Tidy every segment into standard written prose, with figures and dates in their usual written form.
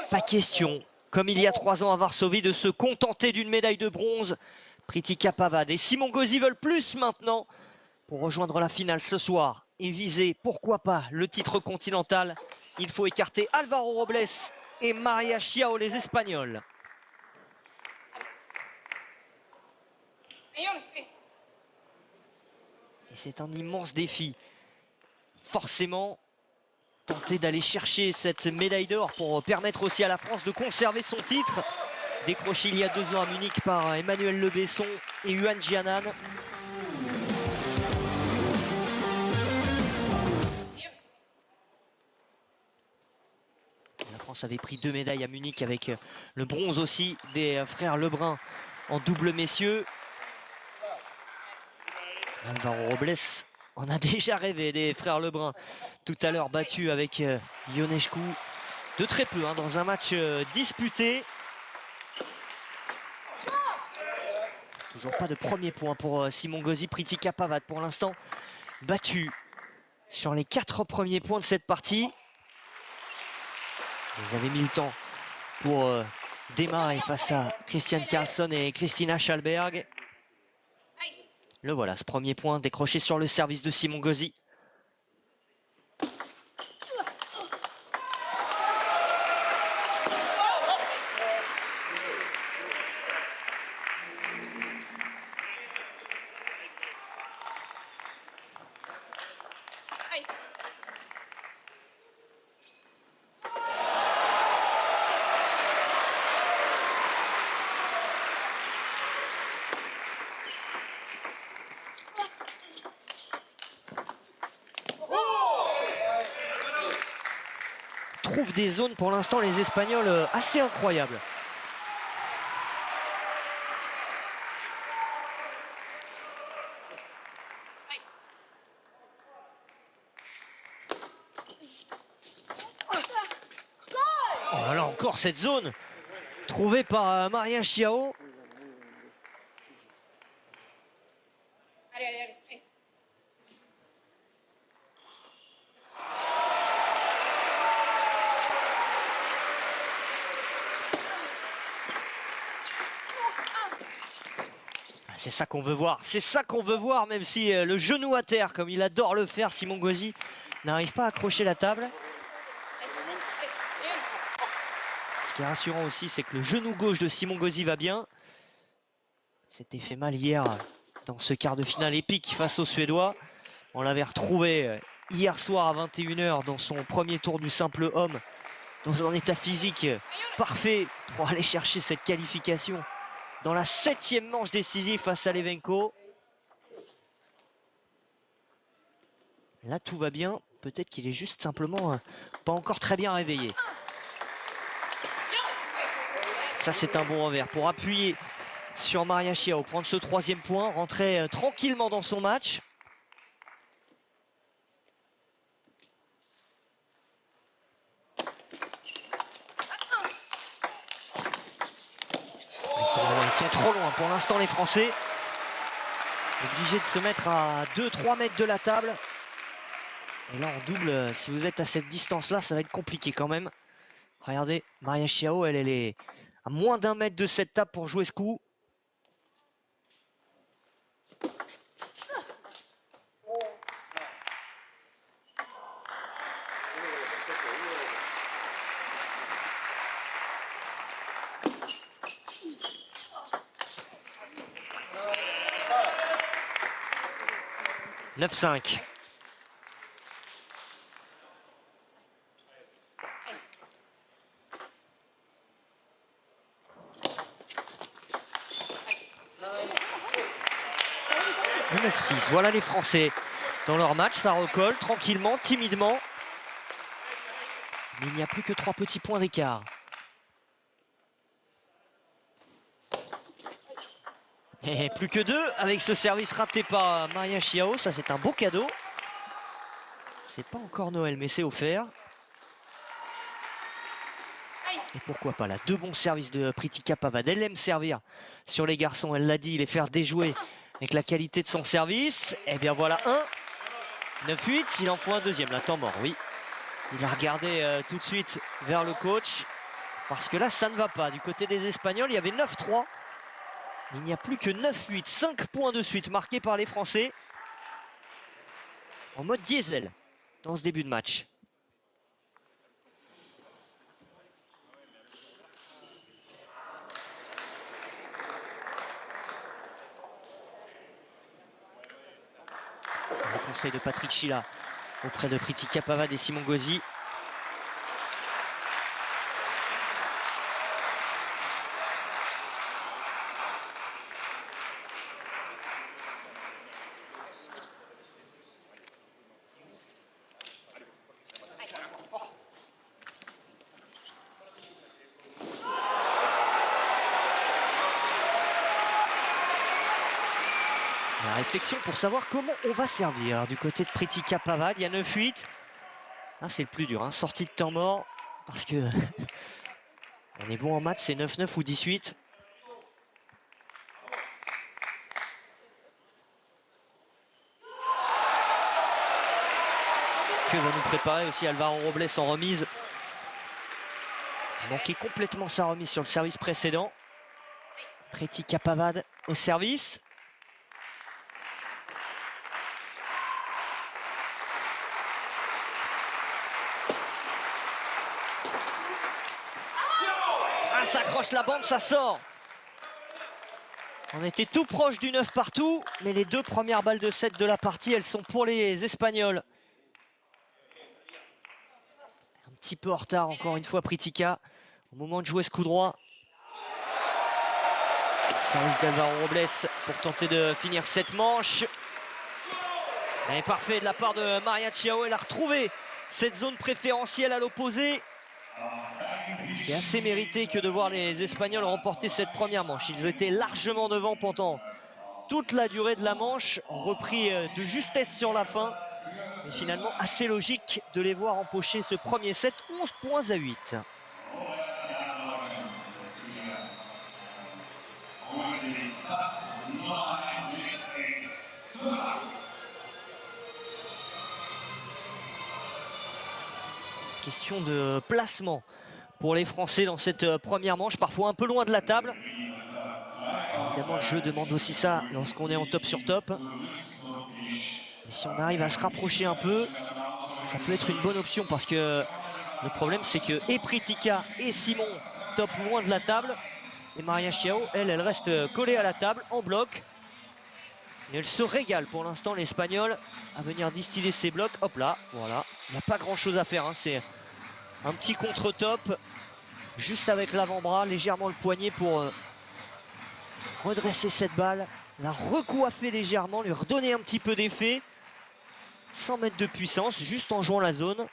Pas question, comme il y a 3 ans à Varsovie, de se contenter d'une médaille de bronze. Pritika Pavad et Simon Gauzy veulent plus maintenant pour rejoindre la finale ce soir et viser, pourquoi pas, le titre continental. Il faut écarter Álvaro Robles et Maria Chiao, les Espagnols. Et c'est un immense défi. Forcément, tenter d'aller chercher cette médaille d'or pour permettre aussi à la France de conserver son titre. Décroché il y a 2 ans à Munich par Emmanuel Le Besson et Yuan Jianan. La France avait pris 2 médailles à Munich avec le bronze aussi des frères Lebrun en double messieurs. Álvaro Robles on a déjà rêvé des frères Lebrun tout à l'heure battus avec Ionescu de très peu dans un match disputé. Toujours pas de premier point pour Simon Gauzy. Pritika Pavad pour l'instant battu sur les 4 premiers points de cette partie. Ils avaient mis le temps pour démarrer face à Christian Karlsson et Christina Schalberg. Le voilà, ce premier point décroché sur le service de Simon Gauzy. Trouvent des zones pour l'instant les Espagnols assez incroyables. Oh là là, encore cette zone trouvée par Maria Chiao. C'est ça qu'on veut voir, c'est ça qu'on veut voir, même si le genou à terre, comme il adore le faire, Simon Gauzy n'arrive pas à accrocher la table. Ce qui est rassurant aussi, c'est que le genou gauche de Simon Gauzy va bien. S'était fait mal hier dans ce quart de finale épique face aux Suédois. On l'avait retrouvé hier soir à 21 h dans son premier tour du simple homme, dans un état physique parfait pour aller chercher cette qualification dans la 7e manche décisive face à Levenko. Là, tout va bien. Peut-être qu'il est juste simplement pas encore très bien réveillé. Ça, c'est un bon revers pour appuyer sur Maria Chiao, prendre ce 3e point, rentrer tranquillement dans son match. Ils sont trop loin pour l'instant les Français. Obligés de se mettre à 2-3 mètres de la table. Et là en double, si vous êtes à cette distance-là, ça va être compliqué quand même. Regardez, Maria Chiao, elle est à moins d'1 mètre de cette table pour jouer ce coup. « 9-5 ». « 9-6 ». Voilà les Français dans leur match. Ça recolle tranquillement, timidement. Mais il n'y a plus que 3 petits points d'écart. Et plus que 2 avec ce service raté par Maria Chiao. Ça, c'est un beau cadeau. C'est pas encore Noël, mais c'est offert. Et pourquoi pas là, 2 bons services de Pritika Pavad. Elle aime servir sur les garçons, elle l'a dit, les faire déjouer avec la qualité de son service. Et bien voilà, 9-8, il en faut un deuxième. Là, temps mort, oui. Il a regardé tout de suite vers le coach. Parce que là, ça ne va pas. Du côté des Espagnols, il y avait 9-3. Il n'y a plus que 9-8. 5 points de suite marqués par les Français. En mode diesel dans ce début de match. Le conseil de Patrick Chila auprès de Pritika Pavad et Simon Gauzy. La réflexion pour savoir comment on va servir du côté de Pritika Pavad. Il y a 9-8. Ah, c'est le plus dur, hein. Sortie de temps mort. Parce que on est bon en maths, c'est 9-9 ou 18. Que va nous préparer aussi Alvaro Robles en remise. Il manquait complètement sa remise sur le service précédent. Pritika Pavad au service. Ah, ça accroche la bande, ça sort. On était tout proche du 9 partout, mais les 2 premières balles de 7 de la partie, elles sont pour les Espagnols. Un petit peu en retard, encore une fois, Pritika, au moment de jouer ce coup droit. Service d'Alvaro Robles pour tenter de finir cette manche. Elle est parfait de la part de Maria Chiao. Elle a retrouvé cette zone préférentielle à l'opposé. C'est assez mérité que de voir les Espagnols remporter cette première manche. Ils étaient largement devant pendant toute la durée de la manche, repris de justesse sur la fin. Mais finalement, assez logique de les voir empocher ce premier set, 11 points à 8. Question de placement pour les Français dans cette première manche, parfois un peu loin de la table. Évidemment, le jeu demande aussi ça lorsqu'on est en top sur top. Mais si on arrive à se rapprocher un peu, ça peut être une bonne option parce que le problème, c'est que et Pritika et Simon top loin de la table. Et Maria Chiao, elle reste collée à la table en bloc. Et elle se régale pour l'instant, l'Espagnol, à venir distiller ses blocs. Hop là, voilà. Il n'y a pas grand-chose à faire, hein. C'est un petit contre-top, juste avec l'avant-bras, légèrement le poignet pour redresser cette balle, la recoiffer légèrement, lui redonner un petit peu d'effet, sans mettre de puissance, juste en jouant la zone.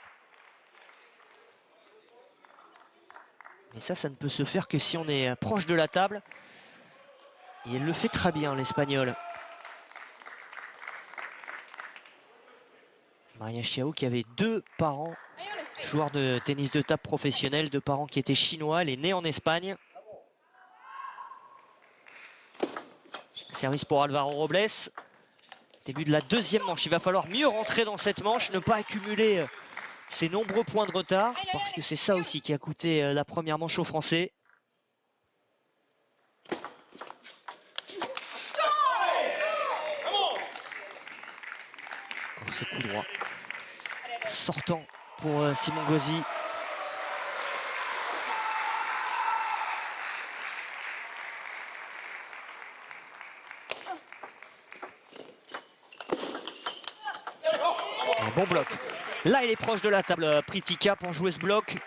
Et ça ne peut se faire que si on est proche de la table. Et elle le fait très bien, l'Espagnol. Maria Chiao qui avait 2 parents joueurs de tennis de table professionnels, 2 parents qui étaient chinois. Elle est née en Espagne. Service pour Alvaro Robles. Début de la deuxième manche. Il va falloir mieux rentrer dans cette manche, ne pas accumuler ces nombreux points de retard, parce que c'est ça aussi qui a coûté la première manche aux Français. Encore ce coup droit sortant pour Simon Gauzy. Un bon bloc. Là, il est proche de la table, Pritika, pour jouer ce bloc.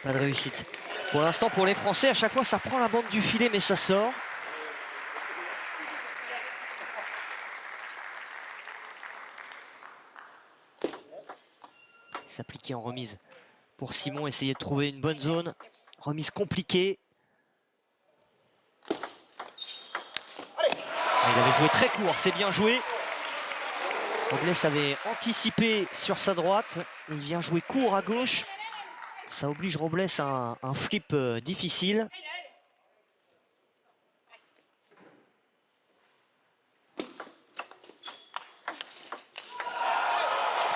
Pas de réussite. Pour l'instant, pour les Français, à chaque fois, ça prend la bande du filet, mais ça sort. S'appliquer en remise pour Simon, essayer de trouver une bonne zone. Remise compliquée. Il avait joué très court, c'est bien joué. Robles avait anticipé sur sa droite. Il vient jouer court à gauche. Ça oblige Robles à un flip difficile.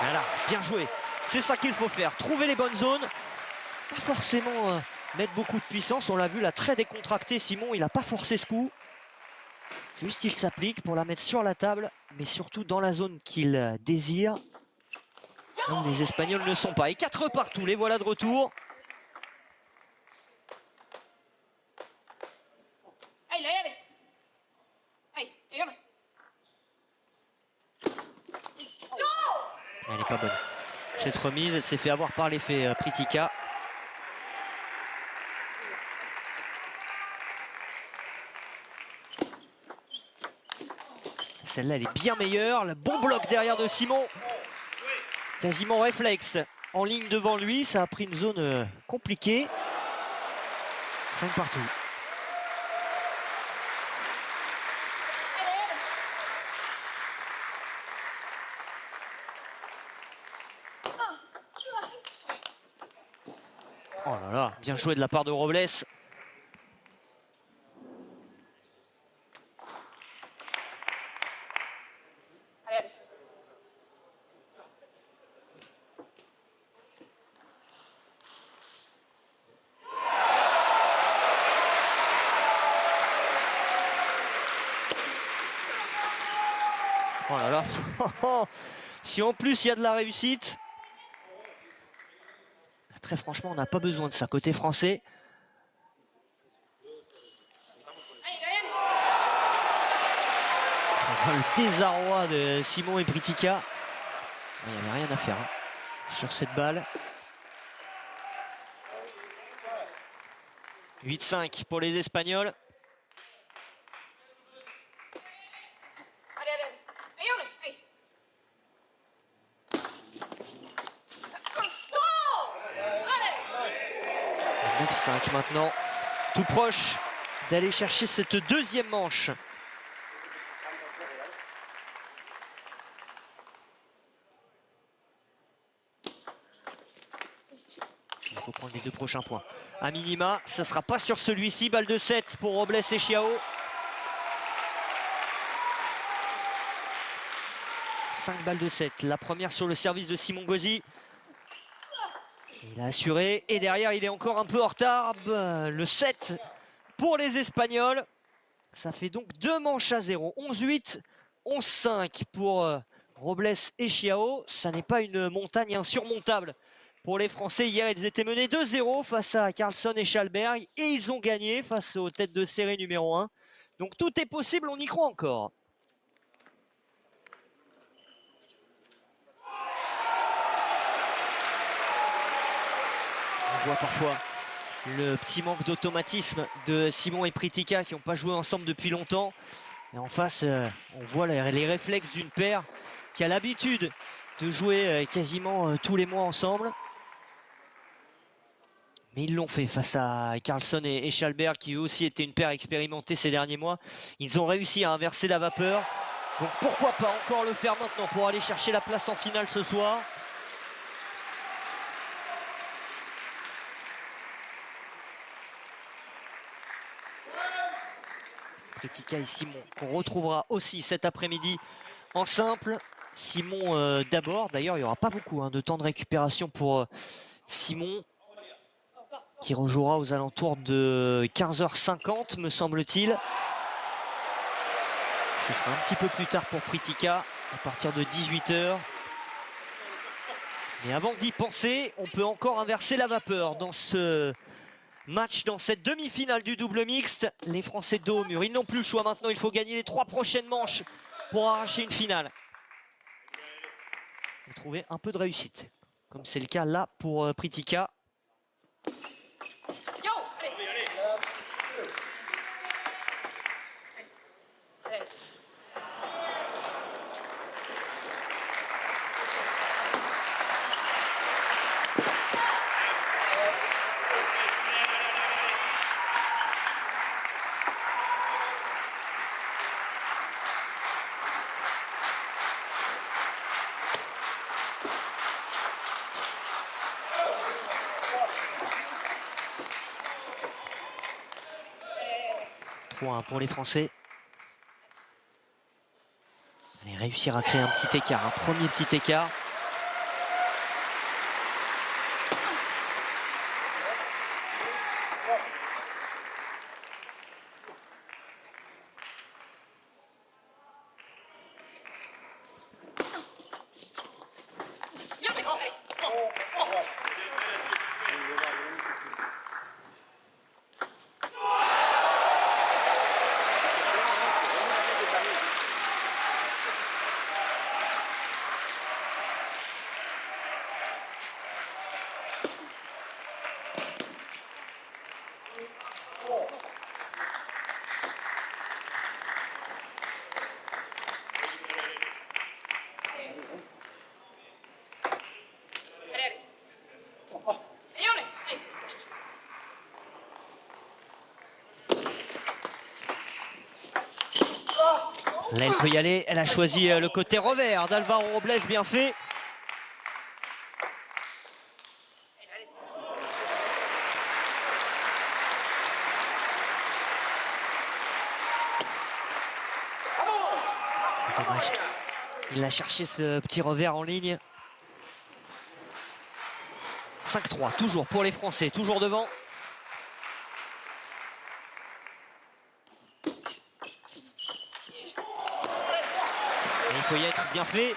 Voilà, bien joué. C'est ça qu'il faut faire, trouver les bonnes zones. Pas forcément mettre beaucoup de puissance. On l'a vu là, très décontracté. Simon, il n'a pas forcé ce coup. Juste il s'applique pour la mettre sur la table, mais surtout dans la zone qu'il désire. Où les Espagnols ne sont pas. Et 4 partout, les voilà de retour. Elle n'est pas bonne. Cette remise, elle s'est fait avoir par l'effet Pritika. Celle-là, elle est bien meilleure. Le bon bloc derrière de Simon. Quasiment réflexe. En ligne devant lui, ça a pris une zone compliquée. 5 partout. Oh là là, bien joué de la part de Robles. Oh là là. Si en plus il y a de la réussite. Très franchement, on n'a pas besoin de ça côté français. On voit le désarroi de Simon et Pritika. Il n'y avait rien à faire sur cette balle. 8-5 pour les Espagnols. « 9-5 maintenant, tout proche d'aller chercher cette deuxième manche. Il faut prendre les 2 prochains points. À minima, ce ne sera pas sur celui-ci. Balle de 7 pour Robles et Chiao. 5 balles de 7. La première sur le service de Simon Gauzy. Il a assuré. Et derrière, il est encore un peu en retard. Le 7 pour les Espagnols. Ça fait donc 2 manches à 0. 11-8, 11-5 pour Robles et Chiao. Ça n'est pas une montagne insurmontable pour les Français. Hier, ils étaient menés 2-0 face à Carlson et Schalberg. Et ils ont gagné face aux têtes de série numéro 1. Donc tout est possible, on y croit encore. On voit parfois le petit manque d'automatisme de Simon et Pritika qui n'ont pas joué ensemble depuis longtemps. Et en face, on voit les réflexes d'une paire qui a l'habitude de jouer quasiment tous les mois ensemble. Mais ils l'ont fait face à Carlson et Schalberg qui eux aussi étaient une paire expérimentée ces derniers mois. Ils ont réussi à inverser la vapeur. Donc pourquoi pas encore le faire maintenant pour aller chercher la place en finale ce soir. Pritika et Simon qu'on retrouvera aussi cet après-midi en simple. Simon d'abord, d'ailleurs il n'y aura pas beaucoup de temps de récupération pour Simon qui rejouera aux alentours de 15h50 me semble-t-il. Ce sera un petit peu plus tard pour Pritika à partir de 18h. Mais avant d'y penser, on peut encore inverser la vapeur dans ce match, dans cette demi-finale du double mixte. Les Français de dos au mur, ils n'ont plus le choix maintenant. Il faut gagner les 3 prochaines manches pour arracher une finale. Et trouver un peu de réussite, comme c'est le cas là pour Pritika. points pour les Français. Allez, réussir à créer un petit écart, un premier petit écart. Là, elle peut y aller. Elle a choisi le côté revers d'Alvaro Robles, bien fait. Dommage. Il a cherché ce petit revers en ligne. 5-3, toujours pour les Français, toujours devant. Et il faut y être, bien fait.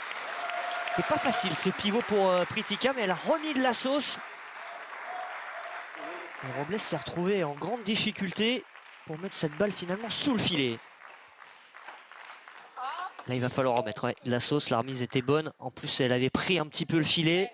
C'est pas facile ce pivot pour Pritika, mais elle a remis de la sauce. Et Robles s'est retrouvé en grande difficulté pour mettre cette balle finalement sous le filet. Là, il va falloir remettre de la sauce. La remise était bonne. En plus, elle avait pris un petit peu le filet.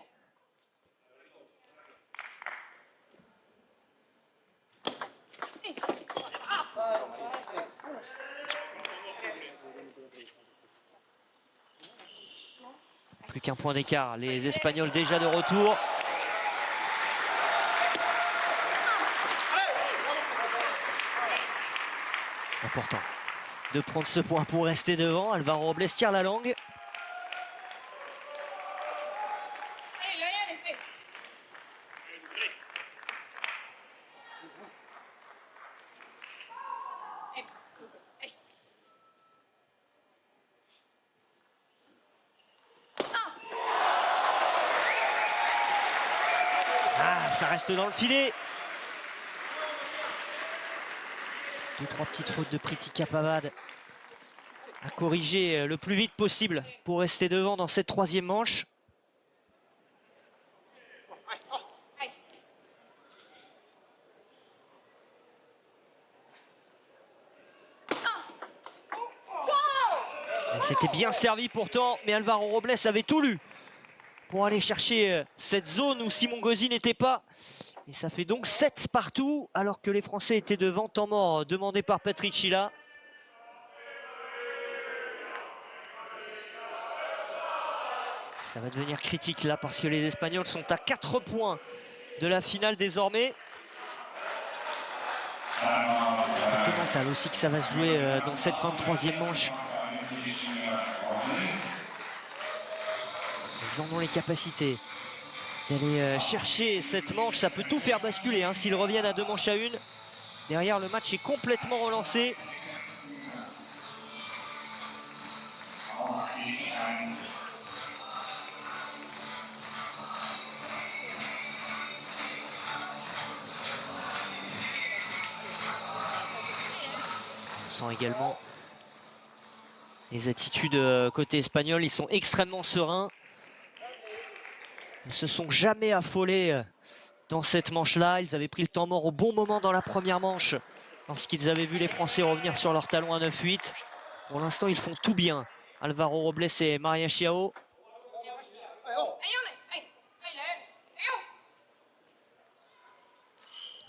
Plus qu'un point d'écart. Les Espagnols déjà de retour. Important de prendre ce point pour rester devant. Alvaro Robles tire la langue. Ah, ça reste dans le filet. 2-3 petites fautes de Pritika Pavad à corriger le plus vite possible pour rester devant dans cette troisième manche. Elle s'était bien servie pourtant, mais Alvaro Robles avait tout lu pour aller chercher cette zone où Simon Gauzy n'était pas. Et ça fait donc 7 partout, alors que les Français étaient devant. Temps mort demandé par Patricilla. Ça va devenir critique là, parce que les Espagnols sont à 4 points de la finale désormais. C'est peu mental aussi que ça va se jouer dans cette fin de troisième manche. Ils en ont les capacités d'aller chercher cette manche. Ça peut tout faire basculer hein, s'ils reviennent à 2 manches à 1. Derrière, le match est complètement relancé. On sent également les attitudes côté espagnol. Ils sont extrêmement sereins. Ils ne se sont jamais affolés dans cette manche-là. Ils avaient pris le temps mort au bon moment dans la première manche, lorsqu'ils avaient vu les Français revenir sur leur talon à 9-8. Pour l'instant, ils font tout bien. Alvaro Robles et Maria Chiao.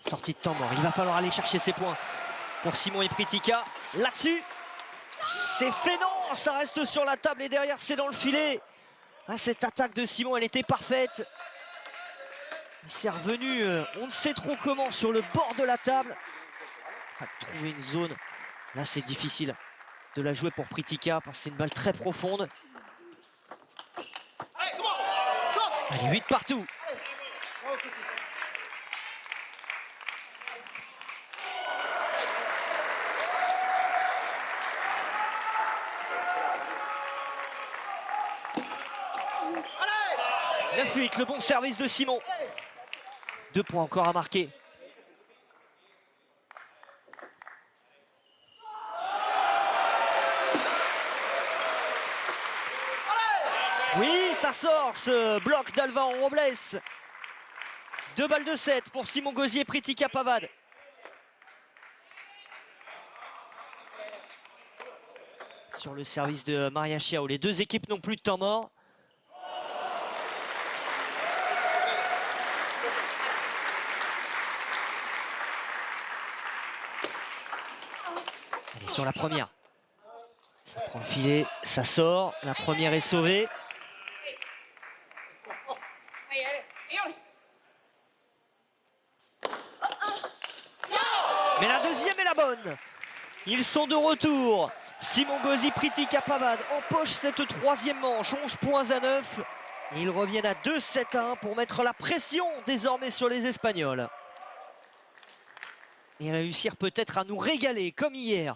Sortie de temps mort. Il va falloir aller chercher ses points pour Simon et Pritika. Là-dessus, c'est fait, non, ça reste sur la table et derrière, c'est dans le filet. Ah, cette attaque de Simon, elle était parfaite. C'est revenu, on ne sait trop comment, sur le bord de la table. Trouver une zone, là c'est difficile de la jouer pour Pritika parce que c'est une balle très profonde. Allez, 8 partout. 9-8, le bon service de Simon. 2 points encore à marquer. Oui, ça sort ce bloc d'Alvaro Robles. 2 balles de 7 pour Simon Gauzy et Pritika Pavad. Sur le service de Maria Chiao, les 2 équipes n'ont plus de temps mort. Elle est sur la première. Ça prend le filet, ça sort. La première est sauvée. Mais la deuxième est la bonne. Ils sont de retour. Simon Gauzy, Pritika Pavad empoche cette 3e manche. 11 points à 9. Et ils reviennent à 2-7-1 pour mettre la pression désormais sur les Espagnols. Et réussir peut-être à nous régaler comme hier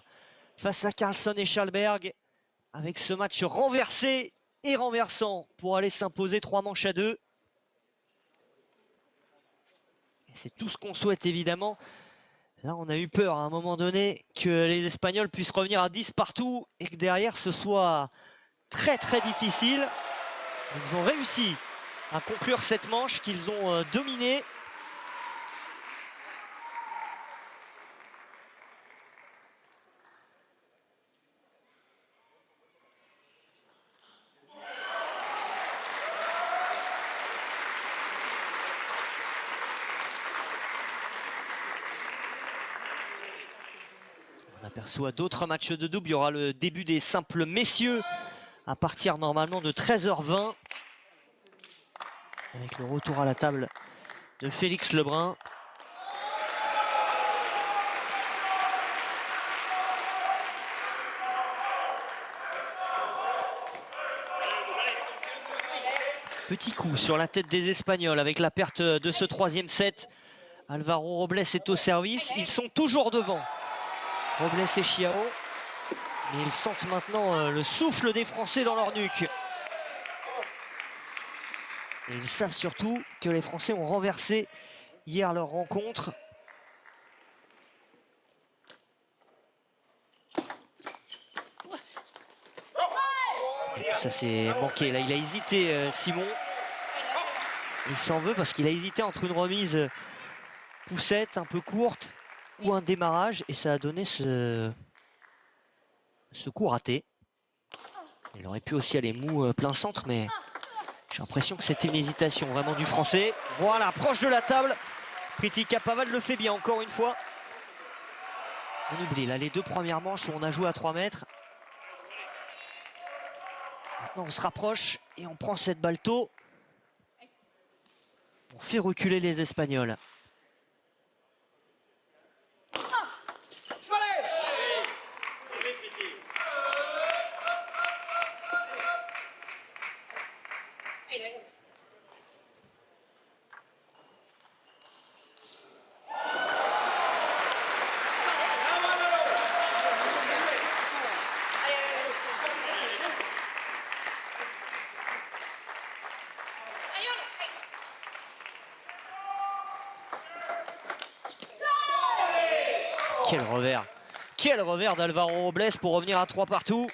face à Carlson et Schalberg. Avec ce match renversé et renversant pour aller s'imposer 3 manches à 2. C'est tout ce qu'on souhaite évidemment. Là, on a eu peur à un moment donné que les Espagnols puissent revenir à 10 partout et que derrière ce soit très très difficile. Ils ont réussi à conclure cette manche qu'ils ont dominée. On aperçoit d'autres matchs de double. Il y aura le début des simples messieurs à partir normalement de 13h20. Avec le retour à la table de Félix Lebrun. Petit coup sur la tête des Espagnols avec la perte de ce 3e set. Alvaro Robles est au service. Ils sont toujours devant. Robles et Chiao. Mais ils sentent maintenant le souffle des Français dans leur nuque. Et ils savent surtout que les Français ont renversé hier leur rencontre. Ça s'est manqué. Là, il a hésité, Simon. Il s'en veut parce qu'il a hésité entre une remise poussette un peu courte ou un démarrage. Et ça a donné ce coup raté. Il aurait pu aussi aller mou plein centre, mais j'ai l'impression que c'était une hésitation vraiment du Français. Voilà, proche de la table. Pritika Pavad le fait bien encore une fois. On oublie là les 2 premières manches où on a joué à 3 mètres. Maintenant on se rapproche et on prend cette balle tôt. On fait reculer les Espagnols. Quel revers d'Alvaro Robles pour revenir à 3 partout.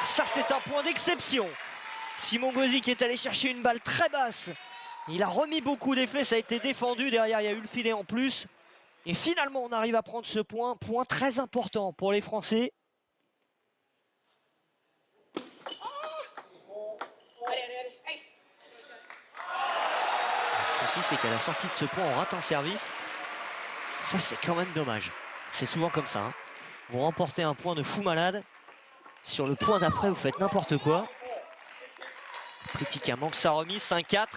Ça, c'est un point d'exception. Simon Gauzy qui est allé chercher une balle très basse. Il a remis beaucoup d'effets, ça a été défendu. Derrière, il y a eu le filet en plus. Et finalement, on arrive à prendre ce point. Point très important pour les Français. Le souci, c'est qu'à la sortie de ce point, on rate un service. Ça, c'est quand même dommage. C'est souvent comme ça. Vous remportez un point de fou malade. Sur le point d'après, vous faites n'importe quoi. Pritika manque sa remise, 5-4.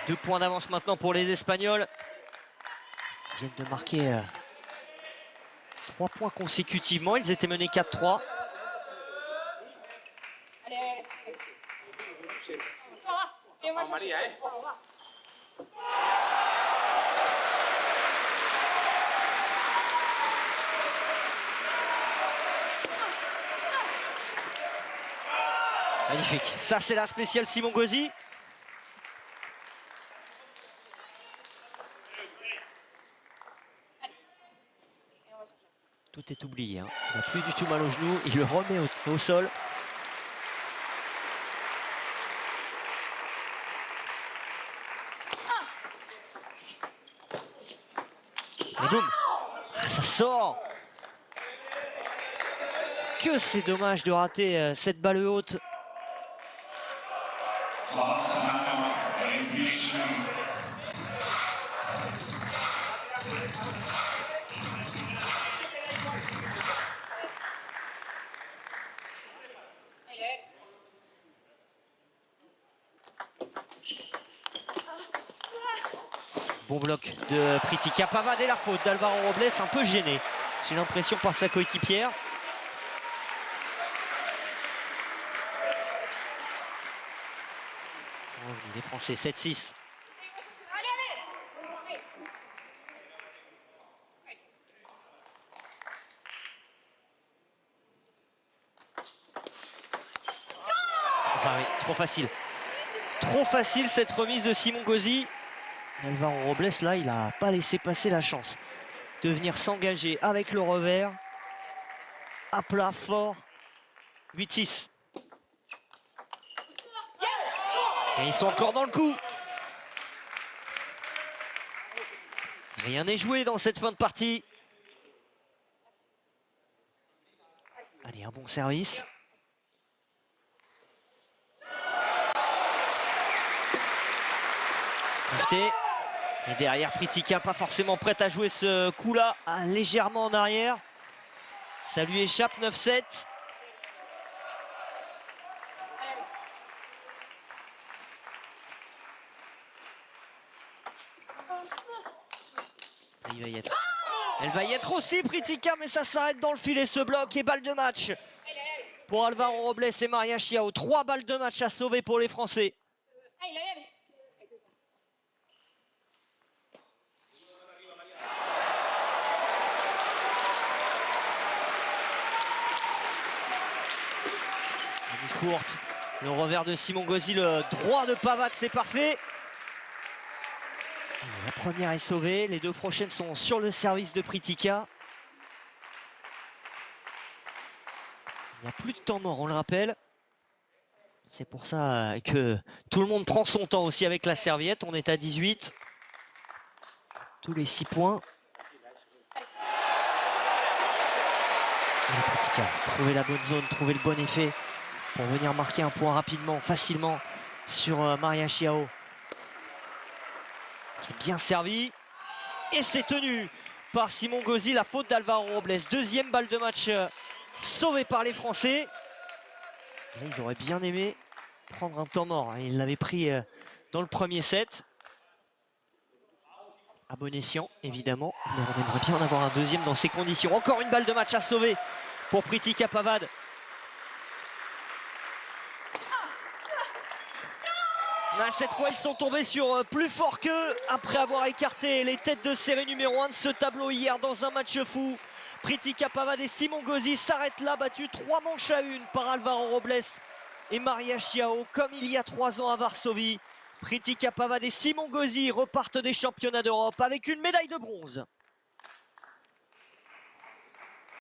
2 points d'avance maintenant pour les Espagnols. Ils viennent de marquer 3 points consécutivement. Ils étaient menés 4-3. Magnifique. Ça, c'est la spéciale Simon Gauzy. Tout est oublié. Hein. Il n'a plus du tout mal au genou. Il le remet au sol. Et boum. Ah, ça sort. Que c'est dommage de rater cette balle haute. Bon bloc de Pritika. Pavard et la faute d'Alvaro Robles, un peu gêné, j'ai l'impression, par sa coéquipière. Ils sont revenus, les Français, 7-6. Enfin oui, trop facile. Trop facile cette remise de Simon Gauzy. Alvaro Robles, là, il n'a pas laissé passer la chance de venir s'engager avec le revers. À plat, fort. 8-6. Et ils sont encore dans le coup. Rien n'est joué dans cette fin de partie. Allez, un bon service. Lefté. Et derrière, Pritika, pas forcément prête à jouer ce coup-là, légèrement en arrière. Ça lui échappe, 9-7. Il va y être. Elle va y être aussi, Pritika, mais ça s'arrête dans le filet, ce bloc. Et balle de match pour Alvaro Robles et Maria Chiao. 3 balles de match à sauver pour les Français. Mise courte. Le revers de Simon Gauzy, le droit de Pavard, c'est parfait. La première est sauvée, les 2 prochaines sont sur le service de Pritika. Il n'y a plus de temps mort, on le rappelle. C'est pour ça que tout le monde prend son temps aussi avec la serviette. On est à 18. Tous les 6 points. Allez, Pritika, trouver la bonne zone, trouver le bon effet pour venir marquer un point rapidement, facilement sur Maria Chiao. C'est bien servi. Et c'est tenu par Simon Gauzy, la faute d'Alvaro Robles. 2e balle de match sauvée par les Français. Là, ils auraient bien aimé prendre un temps mort. Ils l'avaient pris dans le premier set. À bon escient, évidemment. Mais on aimerait bien en avoir un 2e dans ces conditions. Encore une balle de match à sauver pour Pritika Pavard. Cette fois, ils sont tombés sur plus fort qu'eux après avoir écarté les têtes de série numéro 1 de ce tableau hier dans un match fou. Pritika Pavard et Simon Gauzy s'arrêtent là, battus 3 manches à 1 par Alvaro Robles et Maria Chiao, comme il y a 3 ans à Varsovie. Pritika Pavard et Simon Gauzy repartent des championnats d'Europe avec une médaille de bronze.